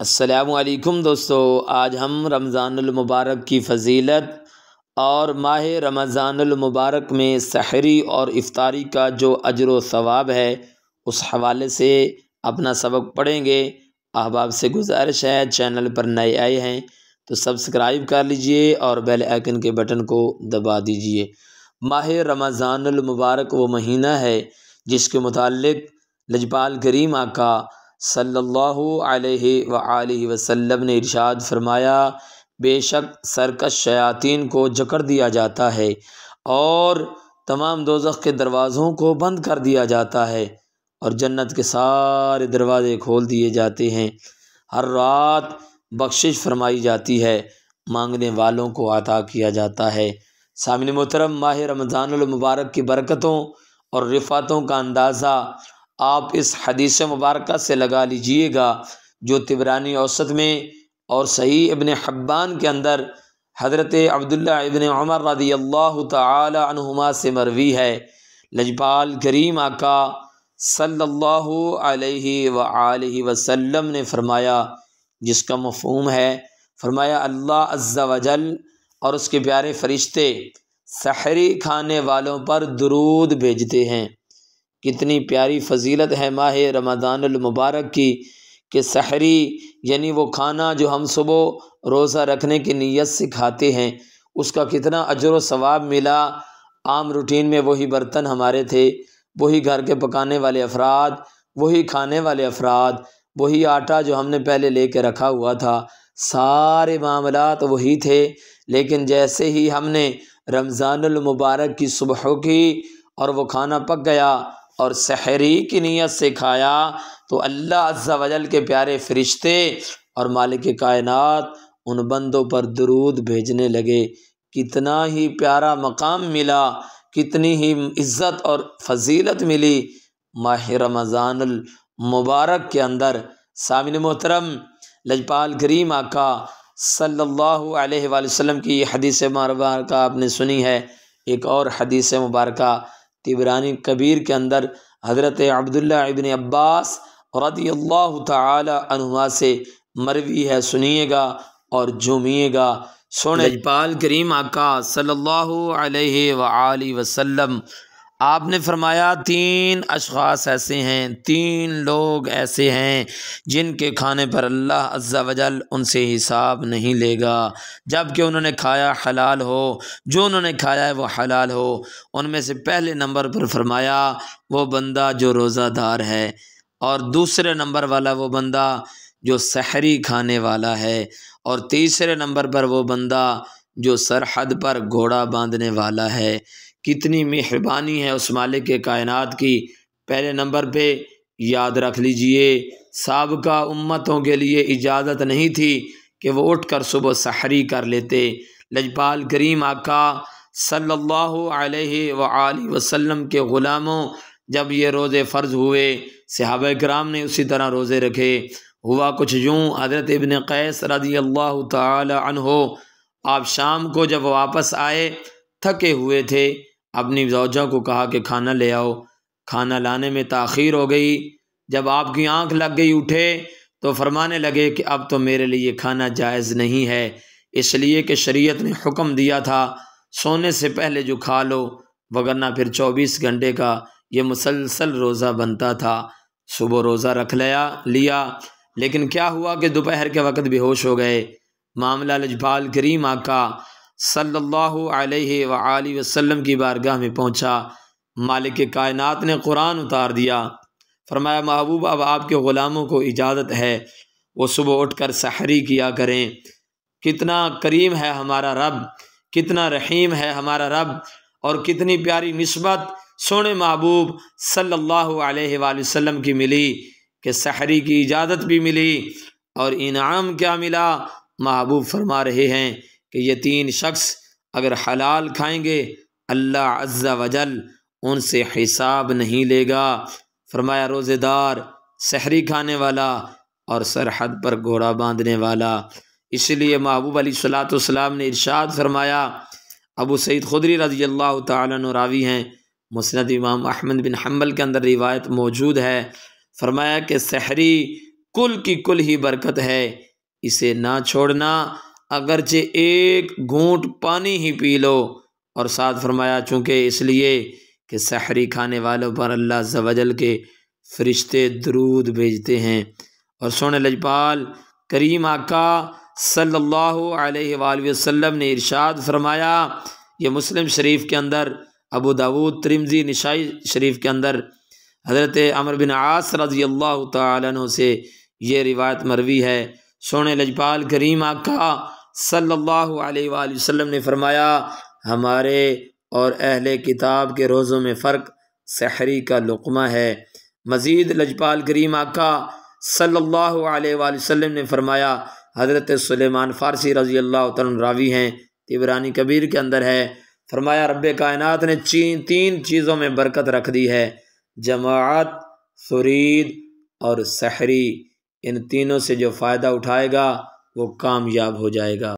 السلام علیکم دوستو، آج ہم رمضان المبارک کی فضیلت اور ماہ رمضان المبارک میں سحری اور افطاری کا جو اجر و ثواب ہے اس حوالے سے اپنا سبق پڑھیں گے۔ احباب سے گزارش ہے، چینل پر نئے آئے ہیں تو سبسکرائب کر لیجئے اور بیل آئکن کے بٹن کو دبا دیجئے۔ ماہ رمضان المبارک وہ مہینہ ہے جس کے متعلق لجپال کریم آقا صلی اللہ علیہ وآلہ وسلم نے ارشاد فرمایا، بے شک سرکش شیاطین کو جکڑ دیا جاتا ہے اور تمام دوزخ کے دروازوں کو بند کر دیا جاتا ہے اور جنت کے سارے دروازے کھول دیے جاتے ہیں۔ ہر رات بخشش فرمائی جاتی ہے، مانگنے والوں کو عطا کیا جاتا ہے۔ سامعین محترم، ماہ رمضان المبارک کی برکتوں اور رفعتوں کا اندازہ آپ اس حدیث مبارکہ سے لگا لیجئے گا جو طبرانی اوسط میں اور صحیح ابن حبان کے اندر حضرت عبداللہ ابن عمر رضی اللہ تعالی عنہما سے مروی ہے۔ لجپال کریم آقا صلی اللہ علیہ وآلہ وسلم نے فرمایا، جس کا مفہوم ہے، فرمایا اللہ عز و جل اور اس کے پیارے فرشتے سحری کھانے والوں پر درود بھیجتے ہیں۔ کتنی پیاری فضیلت ہے ماہ رمضان المبارک کی کہ سحری یعنی وہ کھانا جو ہم صبح روزہ رکھنے کی نیت سے کھاتے ہیں اس کا کتنا اجر و ثواب ملا۔ عام روٹین میں وہی برتن ہمارے تھے، وہی گھر کے پکانے والے افراد، وہی کھانے والے افراد، وہی آٹا جو ہم نے پہلے لے کے رکھا ہوا تھا، سارے معاملات وہی تھے، لیکن جیسے ہی ہم نے رمضان المبارک کی صبح کی اور وہ کھانا پک گیا اور سحری کی نیت سے کھایا تو اللہ عز و جل کے پیارے فرشتے اور مالک کائنات ان بندوں پر درود بھیجنے لگے۔ کتنا ہی پیارا مقام ملا، کتنی ہی عزت اور فضیلت ملی ماہ رمضان المبارک کے اندر۔ سامعین محترم، لجپال کریم آقا صلی اللہ علیہ وآلہ وسلم کی یہ حدیث مبارکہ آپ نے سنی ہے۔ ایک اور حدیث مبارکہ طبرانی کبیر کے اندر حضرت عبداللہ ابن عباس رضی اللہ تعالی عنہما سے مروی ہے، سنیے گا اور جھومیے گا۔ سنیں، لجپال کریم آقا صلی اللہ علیہ وآلہ وسلم آپ نے فرمایا، تین اشخاص ایسے ہیں، تین لوگ ایسے ہیں جن کے کھانے پر اللہ عز و جل ان سے حساب نہیں لے گا جب کہ انہوں نے کھایا حلال ہو، جو انہوں نے کھایا ہے وہ حلال ہو۔ ان میں سے پہلے نمبر پر فرمایا وہ بندہ جو روزہ دار ہے، اور دوسرے نمبر والا وہ بندہ جو سحری کھانے والا ہے، اور تیسرے نمبر پر وہ بندہ جو سرحد پر گھوڑا باندھنے والا ہے۔ کتنی مہربانی ہے اس مالک کائنات کی۔ پہلے نمبر پہ یاد رکھ لیجئے، سابقہ امتوں کے لیے اجازت نہیں تھی کہ وہ اٹھ کر صبح سحری کر لیتے۔ لجپال کریم آقا صلی اللہ علیہ وآلہ وسلم کے غلاموں جب یہ روزے فرض ہوئے، صحابہ کرام نے اسی طرح روزے رکھے۔ ہوا کچھ یوں، حضرت ابن قیس رضی اللہ تعالی عنہ آپ شام کو جب واپس آئے، تھکے ہوئے تھے، اپنی زوجہ کو کہا کہ کھانا لے آؤ۔ کھانا لانے میں تاخیر ہو گئی۔ جب آپ کی آنکھ لگ گئی اٹھے تو فرمانے لگے کہ اب تو میرے لیے کھانا جائز نہیں ہے، اس لیے کہ شریعت نے حکم دیا تھا سونے سے پہلے جو کھا لو، وگرنہ پھر 24 گھنٹے کا یہ مسلسل روزہ بنتا تھا۔ صبح روزہ رکھ لیا، لیکن کیا ہوا کہ دوپہر کے وقت بے ہوش ہو گئے۔ معاملہ لجپال کریم آقا صلی اللہ علیہ وآلہ وسلم کی بارگاہ میں پہنچا۔ مالک کائنات نے قرآن اتار دیا، فرمایا محبوب اب آپ کے غلاموں کو اجازت ہے وہ صبح اٹھ کر سحری کیا کریں۔ کتنا کریم ہے ہمارا رب، کتنا رحیم ہے ہمارا رب، اور کتنی پیاری نسبت سونے محبوب صلی اللہ علیہ وآلہ وسلم کی ملی کہ سحری کی اجازت بھی ملی، اور انعام کیا ملا؟ محبوب فرما رہے ہیں کہ یہ تین شخص اگر حلال کھائیں گے اللہ عز و جل ان سے حساب نہیں لے گا۔ فرمایا روزے دار، سحری کھانے والا اور سرحد پر گھوڑا باندھنے والا۔ اس لیے محبوب علیہ الصلوۃ والسلام نے ارشاد فرمایا، ابو سعید خدری رضی اللہ تعالیٰ عنہ راوی ہیں، مسند امام احمد بن حنبل کے اندر روایت موجود ہے، فرمایا کہ سحری کل کی کل ہی برکت ہے، اسے نہ چھوڑنا، اگرچہ ایک گھونٹ پانی ہی پی لو۔ اور ساتھ فرمایا چونکہ اس لیے کہ سحری کھانے والوں پر اللہ عز و جل کے فرشتے درود بھیجتے ہیں۔ اور سونے لجپال کریم آقا صلی اللہ علیہ وآلہ وسلم نے ارشاد فرمایا، یہ مسلم شریف کے اندر، ابو داود، ترمذی، نسائی شریف کے اندر حضرت عمرو بن عاص رضی اللہ تعالیٰ عنہ سے یہ روایت مروی ہے۔ سونے لجپال کریم آقا صلی اللہ علیہ وآلہ وسلم نے فرمایا، ہمارے اور اہل کتاب کے روزوں میں فرق سحری کا لقمہ ہے۔ مزید لجپال کریم آقا صلی اللہ علیہ وآلہ وسلم نے فرمایا، حضرت سلیمان فارسی رضی اللہ تعالیٰ عنہ راوی ہیں، طبرانی کبیر کے اندر ہے، فرمایا رب کائنات نے تین چیزوں میں برکت رکھ دی ہے، جماعت، فرید اور سحری۔ ان تینوں سے جو فائدہ اٹھائے گا وہ کامیاب ہو جائے گا۔